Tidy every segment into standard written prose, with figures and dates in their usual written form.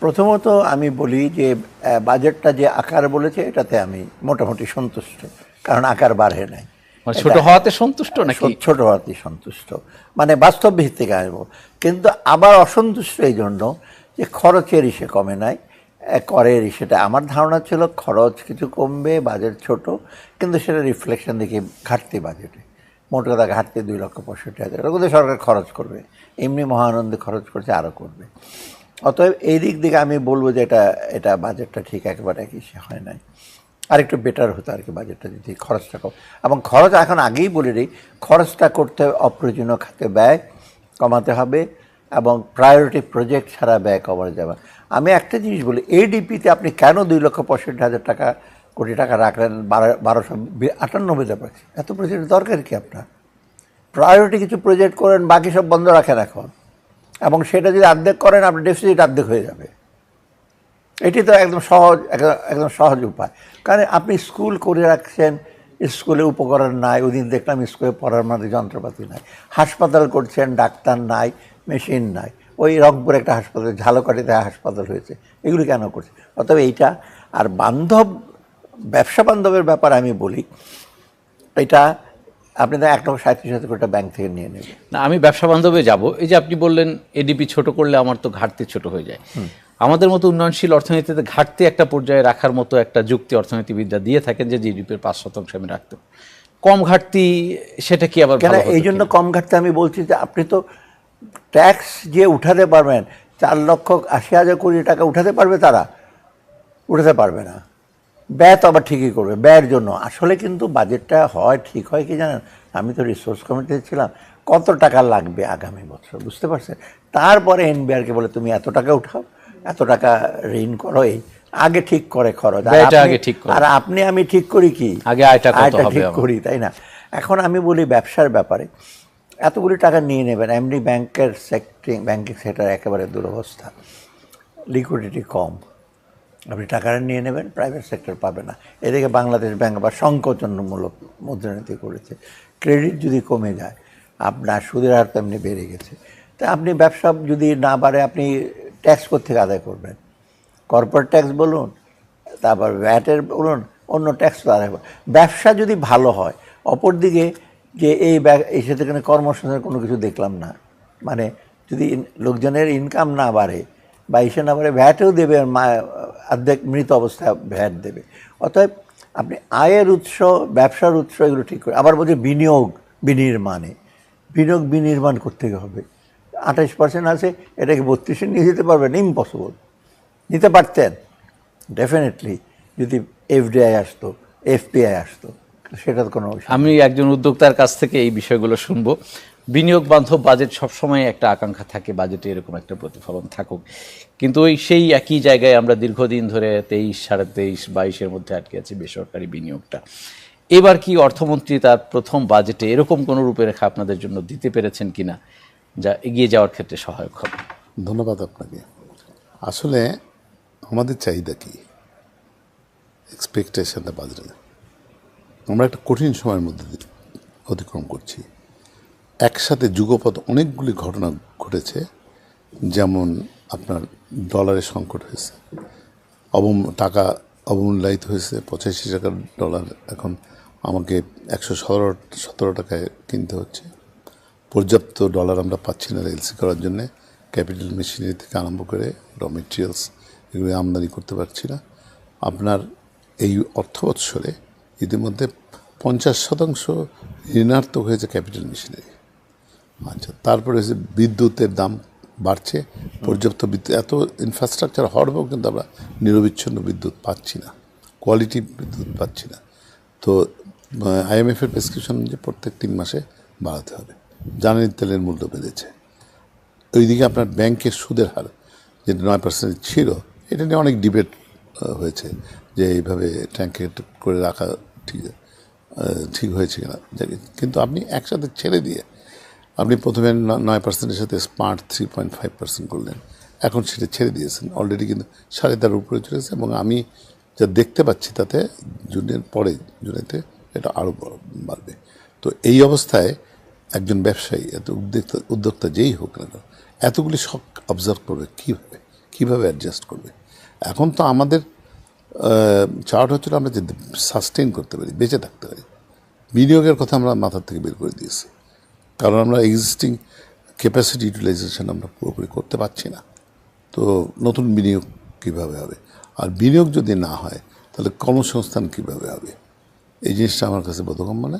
প্রথমত আমি বলি যে বাজেটটা যে আকার বলেছে এটাতে আমি মোটামুটি সন্তুষ্ট, কারণ আকার বাড়ে নাই। মানে ছোট হওয়াতে সন্তুষ্ট নাকি? ছোট হওয়াতেই সন্তুষ্ট, মানে বাস্তব ভিত্তিক আসবো। কিন্তু আবার অসন্তুষ্ট এই জন্য যে খরচের ইসে কমে নাই, করের সেটা আমার ধারণা ছিল খরচ কিছু কমবে, বাজেট ছোট, কিন্তু সেটা রিফ্লেকশন দেখি ঘাটতি বাজেটে। মোট কথা ঘাটতি 2,65,000 টাকা, ওগুলো সরকার খরচ করবে, এমনি মহানন্দে খরচ করছে, আরও করবে। অতএব এই দিক থেকে আমি বলবো যে এটা বাজেটটা ঠিক একেবারে সে হয় নাই, আর একটু বেটার হতো আর কি বাজেটটা যদি খরচটা কম। এবং খরচ এখন আগেই বলে দিই, খরচটা করতে হবে অপ্রয়োজনীয় খাতে ব্যয় কমাতে হবে, এবং প্রায়োরিটি প্রজেক্ট ছাড়া ব্যয় কমানো যাবে। আমি একটা জিনিস বলি, এডিপিতে আপনি কেন 2,65,000 টাকা কোটি টাকা রাখলেন 1298 পাচ্ছি? এত প্রজেক্ট দরকার কি আপনার? প্রায়োরিটি কিছু প্রজেক্ট করেন, বাকি সব বন্ধ রাখেন এখন, এবং সেটা যদি অর্ধেক করেন আপনার ডেফিসিট অর্ধেক হয়ে যাবে। এটি তো একদম সহজ উপায়। কারণ আপনি স্কুল করে রাখছেন, স্কুলে উপকরণ নাই, ওদিন দেখলাম স্কুলে পড়ার মধ্যে যন্ত্রপাতি নাই। হাসপাতাল করছেন, ডাক্তার নাই, মেশিন নাই। ওই রংপুর একটা হাসপাতাল, ঝালকাঠিতে হাসপাতাল হয়েছে, এগুলি কেন করছে? অতএব এইটা আর ব্যবসা বান্ধবের ব্যাপার আমি বলি, এটা আপনি তো 1,37,000 কোটি ব্যাংক থেকে নিয়ে নেবেন না, আমি ব্যবসা বান্ধবে যাব। এই যে আপনি বললেন এডিপি ছোট করলে আমার তো ঘাটতি ছোট হয়ে যায়। আমাদের মতো উন্নয়নশীল অর্থনীতিতে ঘাটতি একটা পর্যায়ে রাখার মতো একটা যুক্তি অর্থনীতিবিদরা দিয়ে থাকেন যে জিডিপির 5% আমি রাখতে, কম ঘাটতি সেটা কি আবার কেন? এই জন্য কম ঘাটতি আমি বলছি যে আপনি তো ট্যাক্স যে উঠাতে পারবেন, 4,80,000 কোটি টাকা উঠাতে পারবে, তারা উঠাতে পারবে না। ব্যয় তো আবার ঠিকই করবে, ব্যয়ের জন্য আসলে কিন্তু বাজেটটা হয় ঠিক হয় কি জানেন? আমি তো রিসোর্স কমিটিতে ছিলাম, কত টাকা লাগবে আগামী বছর বুঝতে পারছেন? তারপরে এনবিআরকে বলে তুমি এত টাকা উঠাও, এত টাকা ঋণ করো, এই আগে ঠিক করে খরচ, আর আপনি আমি ঠিক করি কি, আগে আয়টা ঠিক করি, তাই না? এখন আমি বলি ব্যবসার ব্যাপারে এতগুলি টাকা নিয়ে নেবেন, এমনি ব্যাংকিং সেক্টর একেবারে দুরবস্থা, লিকুইডিটি কম, আপনি টাকাটা নিয়ে নেবেন, প্রাইভেট সেক্টর পাবে না। এদিকে বাংলাদেশ ব্যাংক আবার সংকোচনমূলক মুদ্রানীতি করেছে, ক্রেডিট যদি কমে যায় আপনার সুদের হার তেমনি বেড়ে গেছে। তা আপনি ব্যবসা যদি না বাড়ে আপনি ট্যাক্স কোত্থেকে আদায় করবেন? কর্পোরেট ট্যাক্স বলুন, তারপর ভ্যাটের বলুন, অন্য ট্যাক্স তো আদায় করবেন। ব্যবসা যদি ভালো হয়, অপরদিকে যে এই সেখানে কর্মসংস্থানের কোনো কিছু দেখলাম না, মানে যদি লোকজনের ইনকাম না বাড়ে বা ইসে না বাড়ে, ভ্যাটও দেবে, অর্ধেক মৃত অবস্থায় ভ্যাট দেবে। অতএব আপনি আয়ের উৎস, ব্যবসার উৎস এগুলো ঠিক করে। আবার বলছে বিনির্মাণ করতে হবে। 28% আছে, এটাকে 32-এ নিয়ে যেতে পারবেন? ইম্পসিবল। নিতে পারতেন ডেফিনেটলি যদি এফডিআই আসতো, এফপিআই আসতো, সেটা তো কোনো। আমি একজন উদ্যোক্তার কাছ থেকে এই বিষয়গুলো শুনবো। বিনিয়োগ বান্ধব বাজেট সবসময় একটা আকাঙ্ক্ষা থাকে, বাজেটে এরকম একটা প্রতিফলন থাকুক, কিন্তু সেই একই জায়গায় আমরা দীর্ঘদিন ধরে 23, 23.5, 22-এর মধ্যে আটকে আছি বেসরকারি বিনিয়োগটা। এবার কি অর্থমন্ত্রী তার প্রথম বাজেটে এরকম কোনো রূপরেখা আপনাদের জন্য দিতে পেরেছেন কিনা যা এগিয়ে যাওয়ার ক্ষেত্রে সহায়ক হবে? ধন্যবাদ আপনাকে। আসলে আমাদের চাহিদা কি, এক্সপেকটেশনটা বাজেটে, আমরা একটা কঠিন সময়ের মধ্যে অতিক্রম করছি। একসাথে যুগপৎ অনেকগুলি ঘটনা ঘটেছে, যেমন আপনার ডলারের সংকট হয়েছে, টাকা অবমূল্যায়িত হয়েছে, 85 টাকার ডলার এখন আমাকে 117 টাকায় কিনতে হচ্ছে। পর্যাপ্ত ডলার আমরা পাচ্ছি না এলসি করার জন্যে, ক্যাপিটাল মেশিনারি থেকে আরম্ভ করে র মেটেরিয়ালস এগুলো আমদানি করতে পারছি না। আপনার এই অর্থ বৎসরে ইতিমধ্যে 50% ঋণাত্মক হয়েছে ক্যাপিটাল মেশিনারি। আচ্ছা, তারপরে হচ্ছে বিদ্যুতের দাম বাড়ছে, পর্যাপ্ত বিদ্যুৎ, এত ইনফ্রাস্ট্রাকচার হওয়ার পরেও কিন্তু আমরা নিরবিচ্ছিন্ন বিদ্যুৎ পাচ্ছি না, কোয়ালিটি বিদ্যুৎ পাচ্ছি না। তো আইএমএফের প্রেসক্রিপশন যে প্রত্যেক 3 মাসে বাড়াতে হবে। জ্বালানি তেলের মূল্য বেড়েছে। ওইদিকে আপনার ব্যাংকের সুদের হার যে 9% ছিল, এটা নিয়ে অনেক ডিবেট হয়েছে যে এইভাবে ট্যাঙ্কেট করে রাখা ঠিক হয়েছে কিনা। কিন্তু আপনি একসাথে ছেড়ে দিয়ে আপনি প্রথমে 9%-এর সাথে স্মার্ট 3.5% করলেন, এখন সেটা ছেড়ে দিয়েছেন অলরেডি, কিন্তু 4.5 উপরে চলেছে। এবং আমি যা দেখতে পাচ্ছি তাতে জুলাইতে এটা আরও বাড়বে। তো এই অবস্থায় একজন ব্যবসায়ী, এত উদ্যোক্তা যেই হোক না, এতগুলি শক অবজার্ভ করবে কীভাবে, কীভাবে অ্যাডজাস্ট করবে। এখন তো আমাদের চার্ট হচ্ছিল আমরা যে সাস্টেইন করতে পারি, বেঁচে থাকতে পারি। বিনিয়োগের কথা আমরা মাথার থেকে বের করে দিয়েছি, কারণ আমরা এক্সিস্টিং ক্যাপাসিটি ইউটিলাইজেশন আমরা পুরোপুরি করতে পারছি না। তো নতুন বিনিয়োগ কীভাবে হবে, আর বিনিয়োগ যদি না হয় তাহলে কর্মসংস্থান কীভাবে হবে, এই জিনিসটা আমার কাছে বোধগম্য না।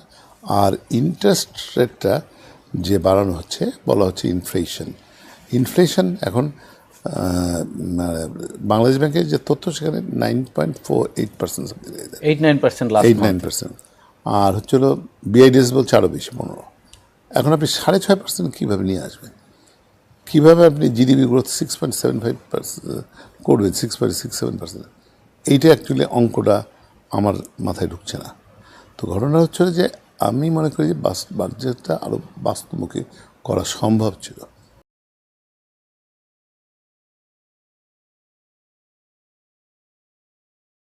আর ইন্টারেস্ট রেটটা যে বাড়ানো হচ্ছে, বলা হচ্ছে ইনফ্লেশন এখন বাংলাদেশ ব্যাংকের যে তথ্য সেখানে 9.48% 8-9% লাস্ট 8-9%, আর হচ্ছিল বিআইডিএস বলছে আরও বেশি 15। এখন আপনি 6.5% কীভাবে নিয়ে আসবেন, কীভাবে আপনি জিডিপি গ্রোথ 6.75% করবেন, 6.67%? এইটা অ্যাকচুয়ালি অঙ্কটা আমার মাথায় ঢুকছে না। তো ঘটনা হচ্ছে যে আমি মনে করি যে বাজেটটা আরও বাস্তবমুখী করা সম্ভব ছিল।